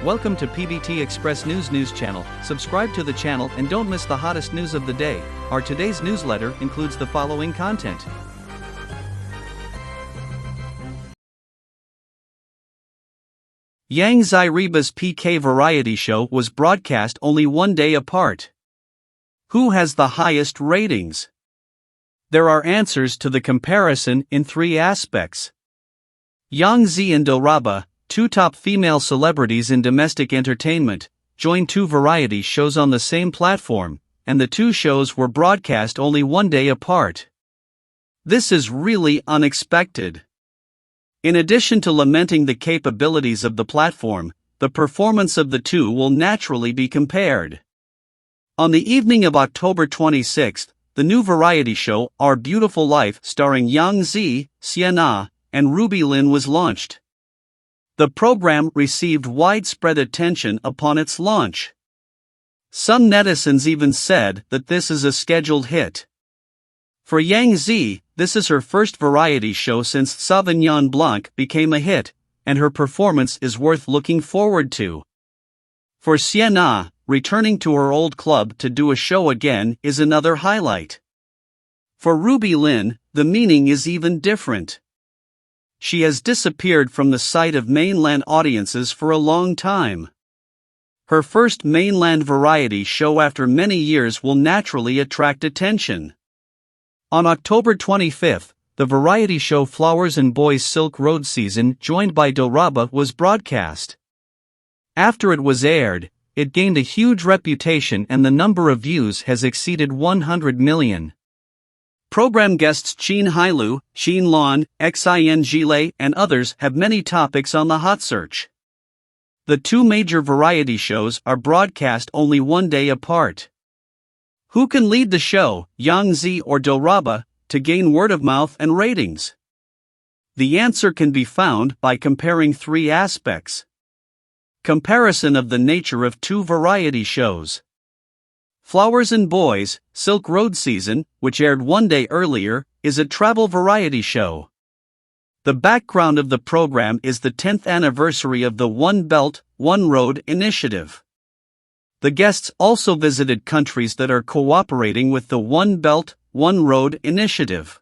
Welcome to PVT Express News channel. Subscribe to the channel and don't miss the hottest news of the day. Our today's newsletter includes the following content. Zireba's PK variety show was broadcast only one day apart. Who has the highest ratings? There are answers to the comparison in three aspects. Yangzi and Dilraba, two top female celebrities in domestic entertainment, joined two variety shows on the same platform, and the two shows were broadcast only one day apart. This is really unexpected. In addition to lamenting the capabilities of the platform, the performance of the two will naturally be compared. On the evening of October 26th, the new variety show Our Beautiful Life starring Yangzi, Shen, and Ruby Lin was launched. The program received widespread attention upon its launch. Some netizens even said that this is a scheduled hit. For Yangzi, this is her first variety show since Sauvignon Blanc became a hit, and her performance is worth looking forward to. For Shen, returning to her old club to do a show again is another highlight. For Ruby Lin, the meaning is even different. She has disappeared from the sight of mainland audiences for a long time. Her first mainland variety show after many years will naturally attract attention. On October 25th, the variety show Flowers and Boys Silk Road season joined by Dilraba was broadcast. After it was aired, it gained a huge reputation and the number of views has exceeded 100 million. Program guests Chin Hailu, Xin Lan, Xin Gile, and others have many topics on the hot search. The two major variety shows are broadcast only one day apart. Who can lead the show, Yangzi or Dilraba, to gain word of mouth and ratings? The answer can be found by comparing three aspects. Comparison of the nature of two variety shows. Flowers and Boys, Silk Road season, which aired one day earlier, is a travel variety show. The background of the program is the 10th anniversary of the One Belt, One Road initiative. The guests also visited countries that are cooperating with the One Belt, One Road initiative.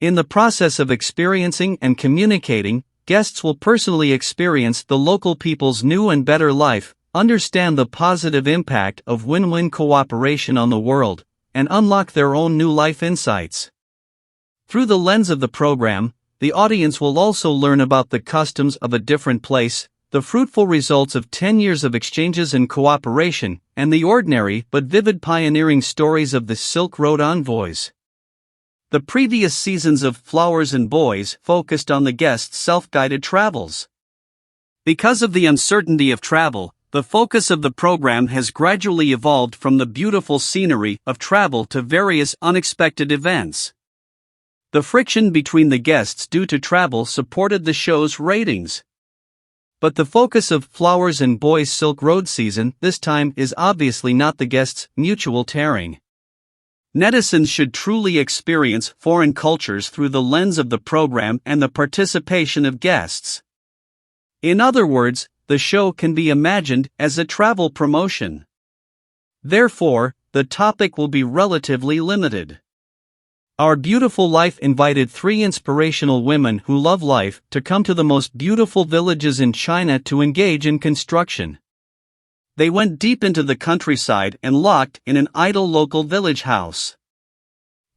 In the process of experiencing and communicating, guests will personally experience the local people's new and better life, understand the positive impact of win-win cooperation on the world, and unlock their own new life insights. Through the lens of the program, the audience will also learn about the customs of a different place, the fruitful results of 10 years of exchanges and cooperation, and the ordinary but vivid pioneering stories of the Silk Road envoys. The previous seasons of Flowers and Boys focused on the guests' self-guided travels. Because of the uncertainty of travel, the focus of the program has gradually evolved from the beautiful scenery of travel to various unexpected events. The friction between the guests due to travel supported the show's ratings. But the focus of Flowers and Boys Silk Road season this time is obviously not the guests' mutual tearing. Netizens should truly experience foreign cultures through the lens of the program and the participation of guests. In other words, the show can be imagined as a travel promotion. Therefore, the topic will be relatively limited. Our Beautiful Life invited three inspirational women who love life to come to the most beautiful villages in China to engage in construction. They went deep into the countryside and locked in an idle local village house.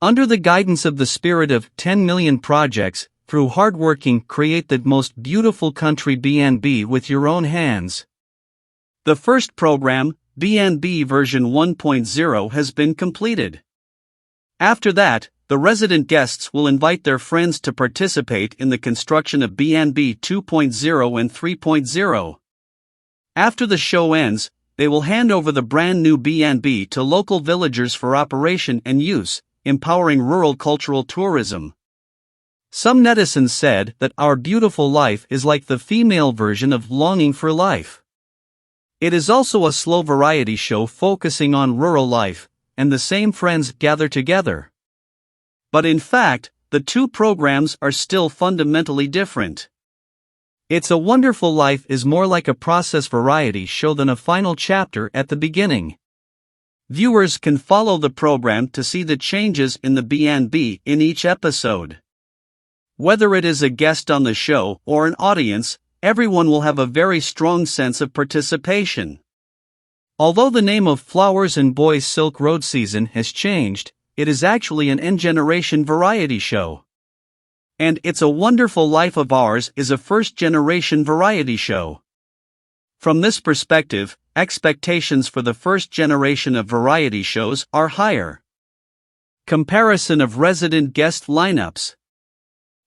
Under the guidance of the spirit of 10 million projects, through hardworking, create the most beautiful country B&B with your own hands. The first program, B&B version 1.0, has been completed. After that, the resident guests will invite their friends to participate in the construction of B&B 2.0 and 3.0. After the show ends, they will hand over the brand new B&B to local villagers for operation and use, empowering rural cultural tourism. Some netizens said that Our Beautiful Life is like the female version of Longing for Life. It is also a slow variety show focusing on rural life, and the same friends gather together. But in fact, the two programs are still fundamentally different. It's a Wonderful Life is more like a process variety show than a final chapter at the beginning. Viewers can follow the program to see the changes in the B&B in each episode. Whether it is a guest on the show or an audience, everyone will have a very strong sense of participation. Although the name of Flowers and Boys Silk Road season has changed, it is actually an N-generation variety show. And It's a Wonderful Life of Ours is a first-generation variety show. From this perspective, expectations for the first generation of variety shows are higher. Comparison of resident guest lineups.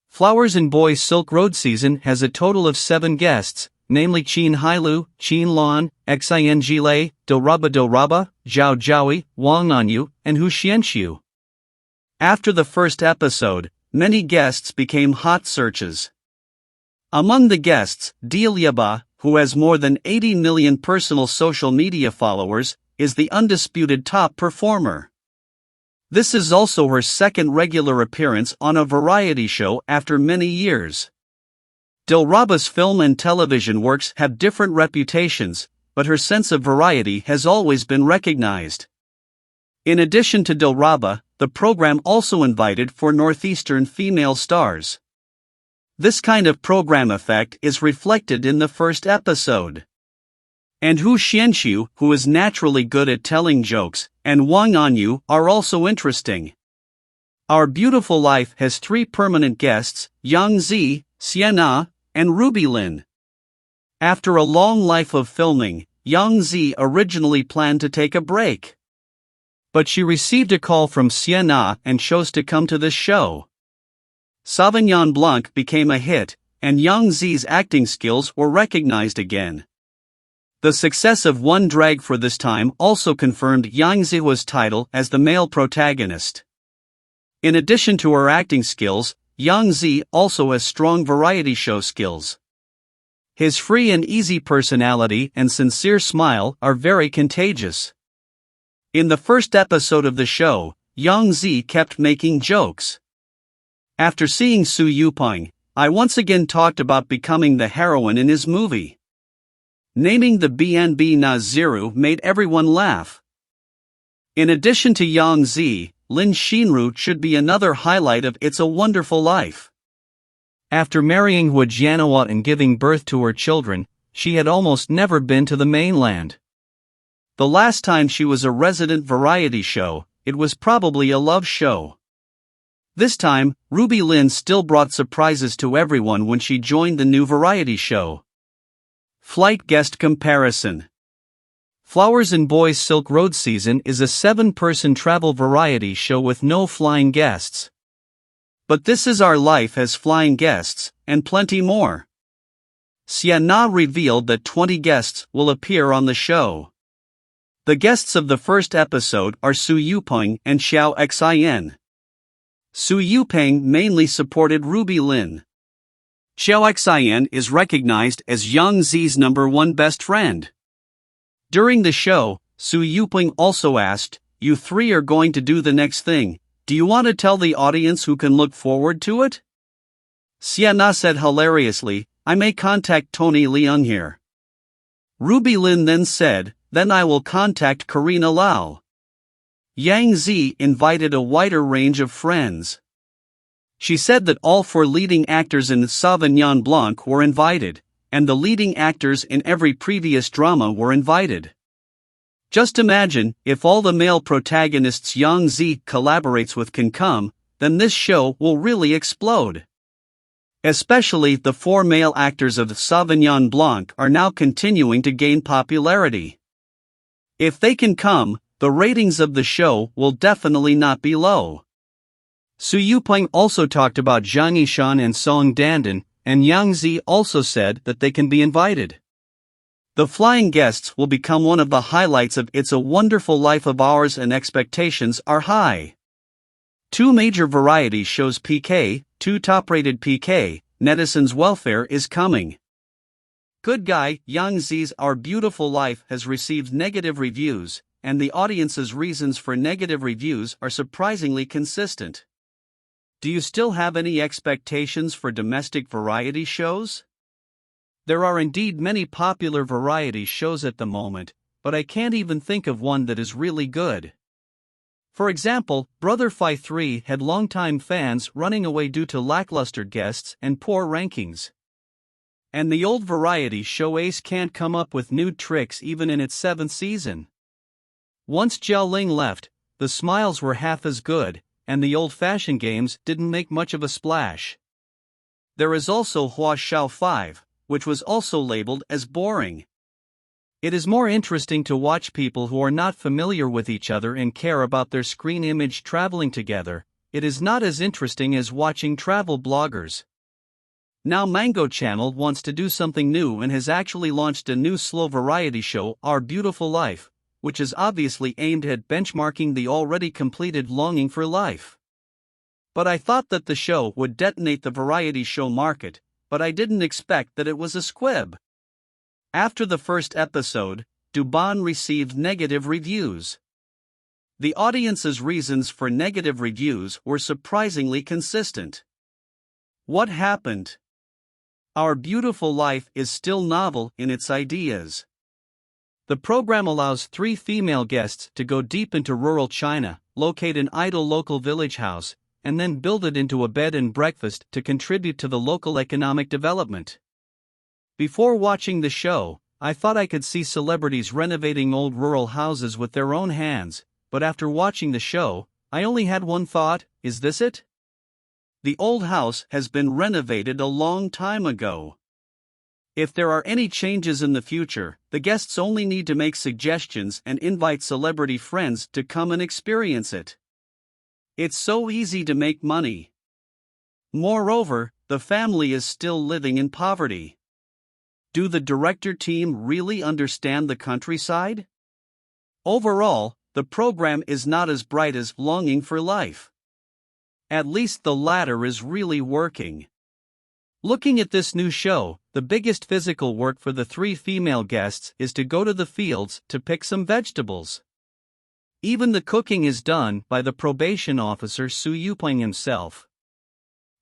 Flowers and Boys Silk Road season has a total of 7 guests, namely Qin Hailu, Qin Lan, Xin Jile, Dilraba, Zhao Zhaoi, Wang Nanyu, and Hu Xianxiu. After the first episode, many guests became hot searches. Among the guests, Dilraba, who has more than 80 million personal social media followers, is the undisputed top performer. This is also her second regular appearance on a variety show after many years. Dilraba's film and television works have different reputations, but her sense of variety has always been recognized. In addition to Dilraba, the program also invited for Northeastern female stars. This kind of program effect is reflected in the first episode. And Hu Xianxiu, who is naturally good at telling jokes, and Wang Nanyu are also interesting. Our Beautiful Life has 3 permanent guests, Yangzi, Shen, and Ruby Lin. After a long life of filming, Yangzi originally planned to take a break. But she received a call from Shen and chose to come to this show. Sauvignon Blanc became a hit, and Yangzi's acting skills were recognized again. The success of One Drag for this time also confirmed Yangzi's title as the male protagonist. In addition to her acting skills, Yangzi also has strong variety show skills. His free and easy personality and sincere smile are very contagious. In the first episode of the show, Yangzi kept making jokes. After seeing Su Yupeng, I once again talked about becoming the heroine in his movie. Naming the B&B Naziru made everyone laugh. In addition to Yangzi, Lin Xinru should be another highlight of It's a Wonderful Life. After marrying Hu Jianhua and giving birth to her children, she had almost never been to the mainland. The last time she was a resident variety show, it was probably a love show. This time, Ruby Lin still brought surprises to everyone when she joined the new variety show. Flight guest comparison. Flowers and Boys Silk Road season is a 7-person travel variety show with no flying guests. But This Is Our Life has flying guests, and plenty more. Shen revealed that 20 guests will appear on the show. The guests of the first episode are Su Yupeng and Xiao Xin. Su Yupeng mainly supported Ruby Lin. Xiao Xin is recognized as Yangzi's #1 best friend. During the show, Su Yupeng also asked, "You 3 are going to do the next thing, do you want to tell the audience who can look forward to it?" Shen said hilariously, "I may contact Tony Leung here." Ruby Lin then said, "Then I will contact Karina Lau." Yangzi invited a wider range of friends. She said that all 4 leading actors in Sauvignon Blanc were invited, and the leading actors in every previous drama were invited. Just imagine, if all the male protagonists Yangzi collaborates with can come, then this show will really explode. Especially the 4 male actors of Sauvignon Blanc are now continuing to gain popularity. If they can come, the ratings of the show will definitely not be low. Su Yupeng also talked about Zhang Yishan and Song Dandan, and Yangzi also said that they can be invited. The flying guests will become one of the highlights of It's a Wonderful Life of Ours, and expectations are high. 2 major variety shows PK, 2 top-rated PK, netizens' welfare is coming. Good Guy, Yangzi's Our Beautiful Life has received negative reviews, and the audience's reasons for negative reviews are surprisingly consistent. Do you still have any expectations for domestic variety shows? There are indeed many popular variety shows at the moment, but I can't even think of one that is really good. For example, Brother Fi 3 had longtime fans running away due to lackluster guests and poor rankings. And the old variety show Ace can't come up with new tricks even in its 7th season. Once Jiao Ling left, the smiles were half as good, and the old-fashioned games didn't make much of a splash. There is also Hua Xiao 5, which was also labeled as boring. It is more interesting to watch people who are not familiar with each other and care about their screen image traveling together. It is not as interesting as watching travel bloggers. Now Mango Channel wants to do something new and has actually launched a new slow variety show, Our Beautiful Life, which is obviously aimed at benchmarking the already completed Longing for Life. But I thought that the show would detonate the variety show market, but I didn't expect that it was a squib. After the first episode, Duban received negative reviews. The audience's reasons for negative reviews were surprisingly consistent. What happened? Our Beautiful Life is still novel in its ideas. The program allows 3 female guests to go deep into rural China, locate an idle local village house, and then build it into a bed and breakfast to contribute to the local economic development. Before watching the show, I thought I could see celebrities renovating old rural houses with their own hands, but after watching the show, I only had one thought: is this it? The old house has been renovated a long time ago. If there are any changes in the future, the guests only need to make suggestions and invite celebrity friends to come and experience it. It's so easy to make money. Moreover, the family is still living in poverty. Do the director team really understand the countryside? Overall, the program is not as bright as Longing for Life. At least the latter is really working. Looking at this new show, the biggest physical work for the 3 female guests is to go to the fields to pick some vegetables. Even the cooking is done by the probation officer Su Yupeng himself.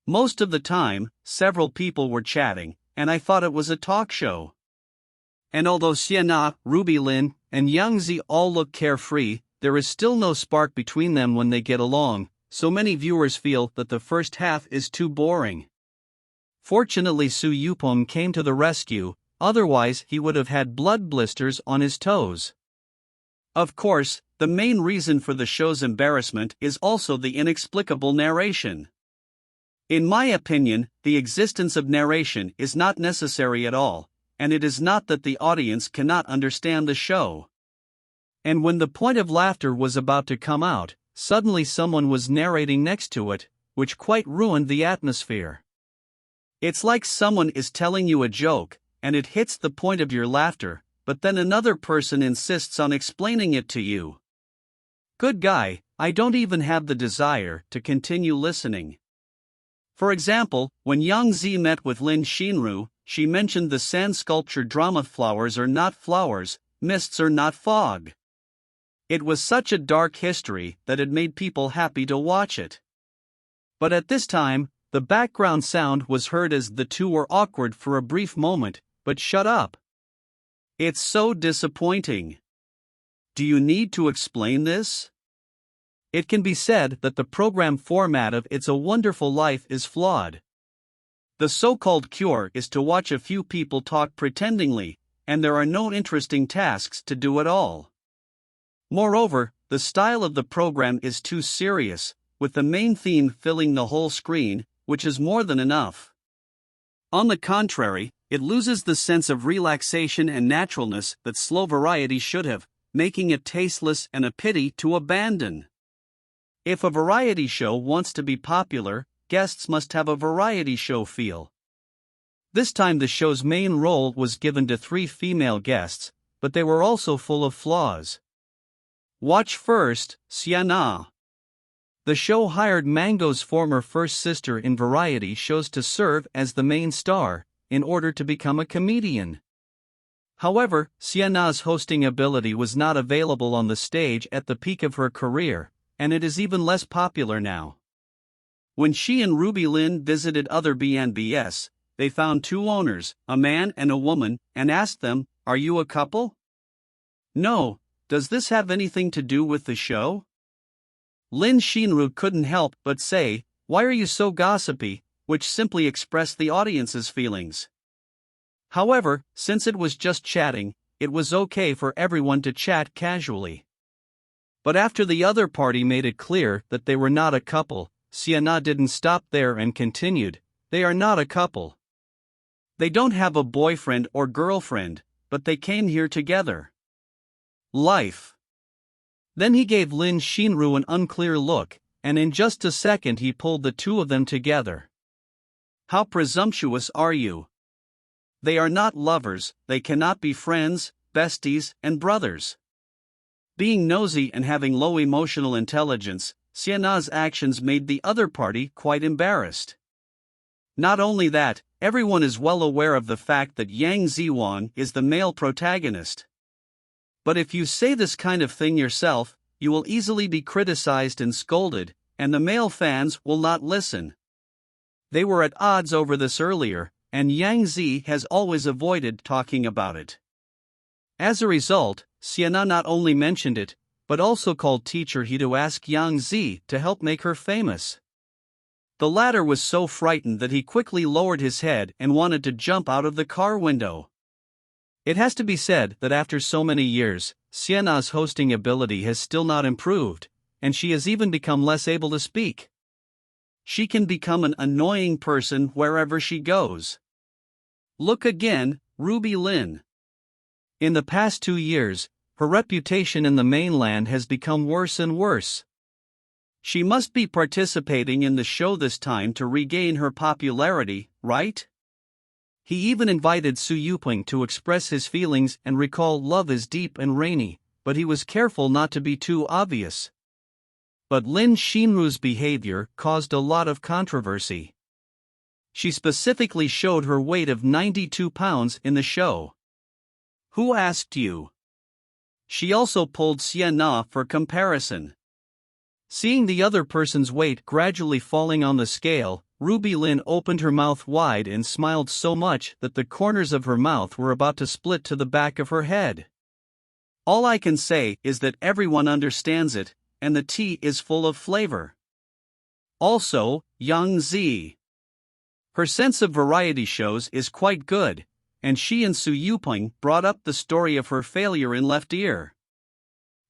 Most of the time, several people were chatting, and I thought it was a talk show. And although Xiana, Ruby Lin, and Yangzi all look carefree, there is still no spark between them when they get along, so many viewers feel that the first half is too boring. Fortunately, Su Yupeng came to the rescue, otherwise he would have had blood blisters on his toes. Of course, the main reason for the show's embarrassment is also the inexplicable narration. In my opinion, the existence of narration is not necessary at all, and it is not that the audience cannot understand the show. And when the point of laughter was about to come out, suddenly someone was narrating next to it, which quite ruined the atmosphere. It's like someone is telling you a joke, and it hits the point of your laughter, but then another person insists on explaining it to you. Good guy, I don't even have the desire to continue listening. For example, when Yangzi met with Lin Xinru, she mentioned the sand sculpture drama flowers are not flowers, mists are not fog. It was such a dark history that it made people happy to watch it. But at this time, the background sound was heard as the two were awkward for a brief moment, but shut up. It's so disappointing. Do you need to explain this? It can be said that the program format of It's a Wonderful Life is flawed. The so-called cure is to watch a few people talk pretendingly, and there are no interesting tasks to do at all. Moreover, the style of the program is too serious, with the main theme filling the whole screen, which is more than enough. On the contrary, it loses the sense of relaxation and naturalness that slow variety should have, making it tasteless and a pity to abandon. If a variety show wants to be popular, guests must have a variety show feel. This time the show's main role was given to 3 female guests, but they were also full of flaws. Watch first, Xiana. The show hired Mango's former first sister in variety shows to serve as the main star, in order to become a comedian. However, Xiana's hosting ability was not available on the stage at the peak of her career, and it is even less popular now. When she and Ruby Lin visited other BNBS, they found two owners, a man and a woman, and asked them, "Are you a couple?" "No, does this have anything to do with the show?" Lin Shinru couldn't help but say, "Why are you so gossipy?" which simply expressed the audience's feelings. However, since it was just chatting, it was okay for everyone to chat casually. But after the other party made it clear that they were not a couple, Sienna didn't stop there and continued, "They are not a couple. They don't have a boyfriend or girlfriend, but they came here together. Life." Then he gave Lin Shinru an unclear look, and in just a second he pulled the two of them together. "How presumptuous are you? They are not lovers, they cannot be friends, besties, and brothers." Being nosy and having low emotional intelligence, Sienna's actions made the other party quite embarrassed. Not only that, everyone is well aware of the fact that Yangzi is the male protagonist. But if you say this kind of thing yourself, you will easily be criticized and scolded, and the male fans will not listen. They were at odds over this earlier, and Yangzi has always avoided talking about it. As a result, Sienna not only mentioned it, but also called teacher He to ask Yangzi to help make her famous. The latter was so frightened that he quickly lowered his head and wanted to jump out of the car window. It has to be said that after so many years, Sienna's hosting ability has still not improved, and she has even become less able to speak. She can become an annoying person wherever she goes. Look again, Ruby Lin. In the past 2 years, her reputation in the mainland has become worse and worse. She must be participating in the show this time to regain her popularity, right? He even invited Su Yuping to express his feelings and recall love is deep and rainy, but he was careful not to be too obvious. But Lin Shinru's behavior caused a lot of controversy. She specifically showed her weight of 92 pounds in the show. Who asked you? She also pulled Sienna for comparison. Seeing the other person's weight gradually falling on the scale, Ruby Lin opened her mouth wide and smiled so much that the corners of her mouth were about to split to the back of her head. All I can say is that everyone understands it, and the tea is full of flavor. Also, Yangzi. Her sense of variety shows is quite good, and she and Su Yuping brought up the story of her failure in Left Ear.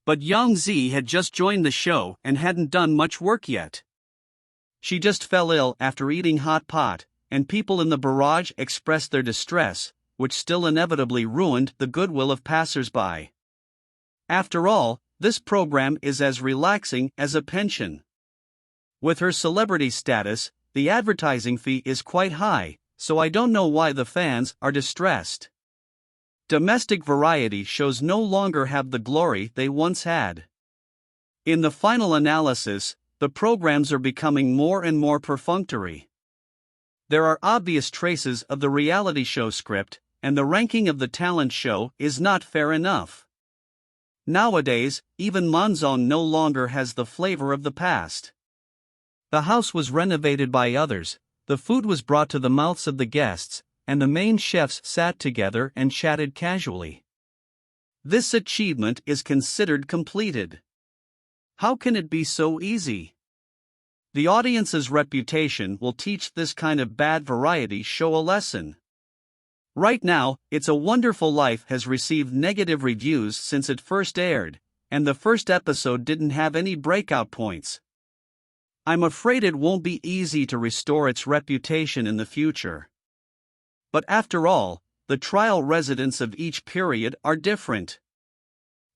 But Yangzi had just joined the show and hadn't done much work yet. She just fell ill after eating hot pot, and people in the barrage expressed their distress, which still inevitably ruined the goodwill of passers-by. After all, this program is as relaxing as a pension. With her celebrity status, the advertising fee is quite high, so I don't know why the fans are distressed. Domestic variety shows no longer have the glory they once had. In the final analysis, the programs are becoming more and more perfunctory. There are obvious traces of the reality show script, and the ranking of the talent show is not fair enough. Nowadays, even Monzon no longer has the flavor of the past. The house was renovated by others, the food was brought to the mouths of the guests, and the main chefs sat together and chatted casually. This achievement is considered completed. How can it be so easy? The audience's reputation will teach this kind of bad variety show a lesson. Right now, It's a Wonderful Life has received negative reviews since it first aired, and the first episode didn't have any breakout points. I'm afraid it won't be easy to restore its reputation in the future. But after all, the trial residents of each period are different.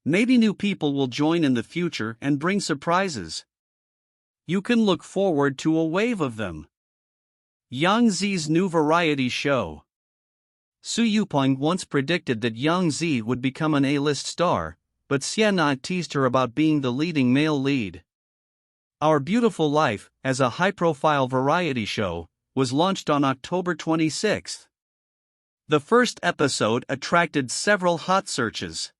Maybe new people will join in the future and bring surprises. You can look forward to a wave of them. Yangzi's new variety show. Su Yuping once predicted that Yangzi would become an A-list star, but Sienna teased her about being the leading male lead. Our Beautiful Life, as a high-profile variety show, was launched on October 26. The first episode attracted several hot searches.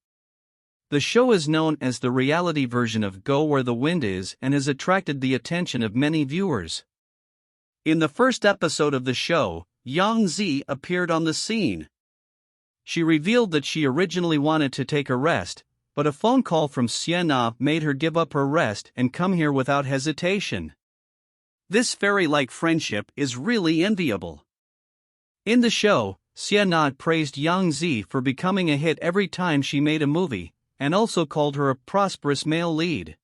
The show is known as the reality version of Go Where the Wind Is and has attracted the attention of many viewers. In the first episode of the show, Yangzi appeared on the scene. She revealed that she originally wanted to take a rest, but a phone call from Shen made her give up her rest and come here without hesitation. This fairy-like friendship is really enviable. In the show, Shen praised Yangzi for becoming a hit every time she made a movie, and also called her a prosperous male lead.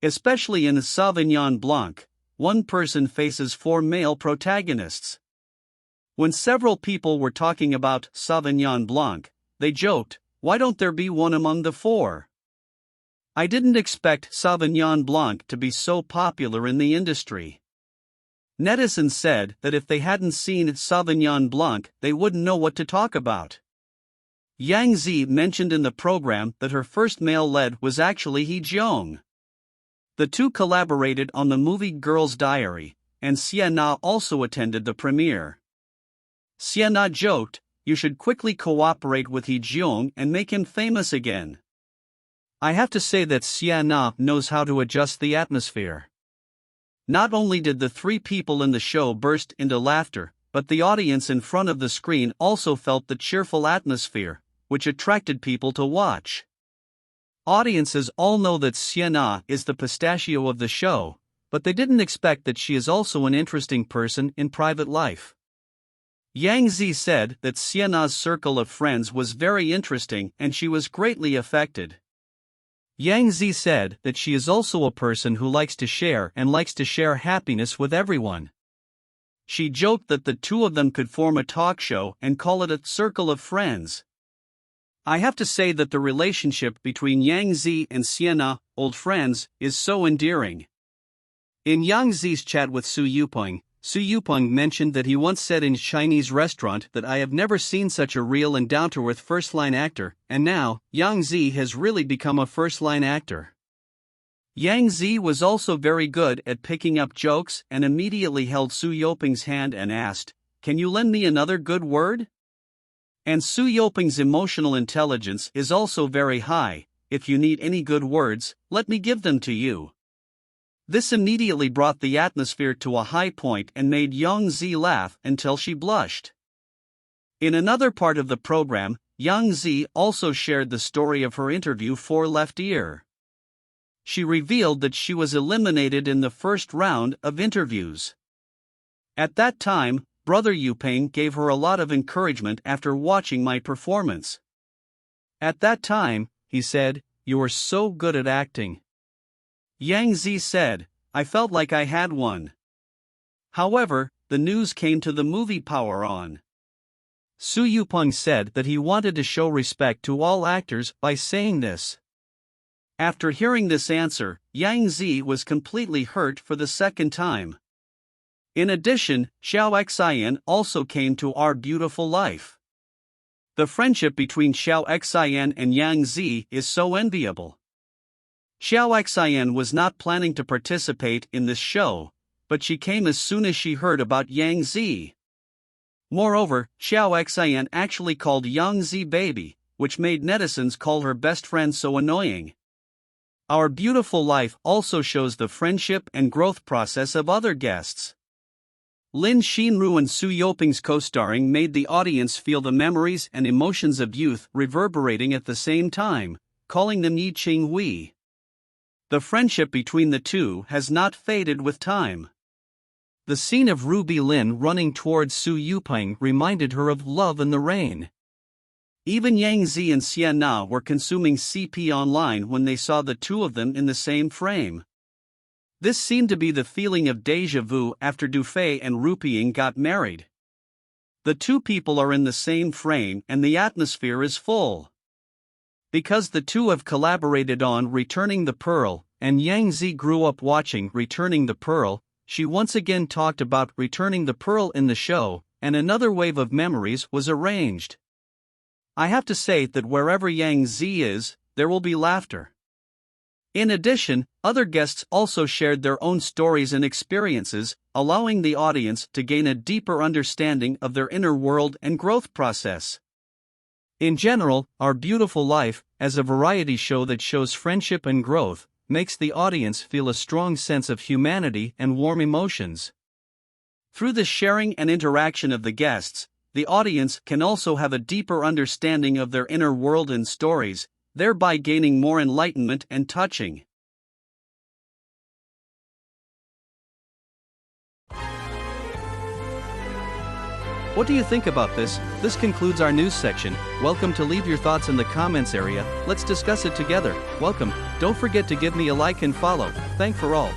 Especially in Sauvignon Blanc, one person faces 4 male protagonists. When several people were talking about Sauvignon Blanc, they joked, "Why don't there be one among the 4? I didn't expect Sauvignon Blanc to be so popular in the industry." Netizens said that if they hadn't seen Sauvignon Blanc, they wouldn't know what to talk about. Yangzi mentioned in the program that her first male lead was actually He. The two collaborated on the movie Girl's Diary, and Shen also attended the premiere. Shen joked, "You should quickly cooperate with He and make him famous again." I have to say that Shen knows how to adjust the atmosphere. Not only did the 3 people in the show burst into laughter, but the audience in front of the screen also felt the cheerful atmosphere, which attracted people to watch. Audiences all know that Shen is the pistachio of the show, but they didn't expect that she is also an interesting person in private life. Yangzi said that Shen's circle of friends was very interesting and she was greatly affected. Yangzi said that she is also a person who likes to share and likes to share happiness with everyone. She joked that the 2 of them could form a talk show and call it a circle of friends. I have to say that the relationship between Yangzi and Shen, old friends, is so endearing. In Yangzi's chat with Su Yupeng mentioned that he once said in a Chinese restaurant that "I have never seen such a real and down-to-earth first-line actor," and now, Yangzi has really become a first-line actor. Yangzi was also very good at picking up jokes and immediately held Su Yupeng's hand and asked, "Can you lend me another good word?" And Su Yupeng's emotional intelligence is also very high. "If you need any good words, let me give them to you." This immediately brought the atmosphere to a high point and made Yangzi laugh until she blushed. In another part of the program, Yangzi also shared the story of her interview for Left Ear. She revealed that she was eliminated in the first round of interviews. At that time, Brother Yupeng gave her a lot of encouragement after watching my performance. At that time, he said, "You are so good at acting." Yangzi said, "I felt like I had one." However, the news came to the movie Power On. Su Yupeng said that he wanted to show respect to all actors by saying this. After hearing this answer, Yangzi was completely hurt for the second time. In addition, Xiao also came to Our Beautiful Life. The friendship between Xiao and Yangzi is so enviable. Xiao was not planning to participate in this show, but she came as soon as she heard about Yangzi. Moreover, Xiao actually called Yangzi baby, which made netizens call her best friend so annoying. Our Beautiful Life also shows the friendship and growth process of other guests. Lin Xinru and Su Yupeng's co-starring made the audience feel the memories and emotions of youth reverberating at the same time, calling them Yi Qing Wei. The friendship between the two has not faded with time. The scene of Ruby Lin running towards Su Yupeng reminded her of Love in the Rain. Even Yangzi and Shen were consuming CP online when they saw the 2 of them in the same frame. This seemed to be the feeling of déjà vu after Dufay and Rupiying got married. The 2 people are in the same frame and the atmosphere is full. Because the 2 have collaborated on Returning the Pearl, and Yangzi grew up watching Returning the Pearl, she once again talked about Returning the Pearl in the show, and another wave of memories was arranged. I have to say that wherever Yangzi is, there will be laughter. In addition, other guests also shared their own stories and experiences, allowing the audience to gain a deeper understanding of their inner world and growth process. In general, Our Beautiful Life, as a variety show that shows friendship and growth, makes the audience feel a strong sense of humanity and warm emotions. Through the sharing and interaction of the guests, the audience can also have a deeper understanding of their inner world and stories, thereby gaining more enlightenment and touching. What do you think about this? This concludes our news section. Welcome to leave your thoughts in the comments area. Let's discuss it together. Welcome. Don't forget to give me a like and follow. Thank for all.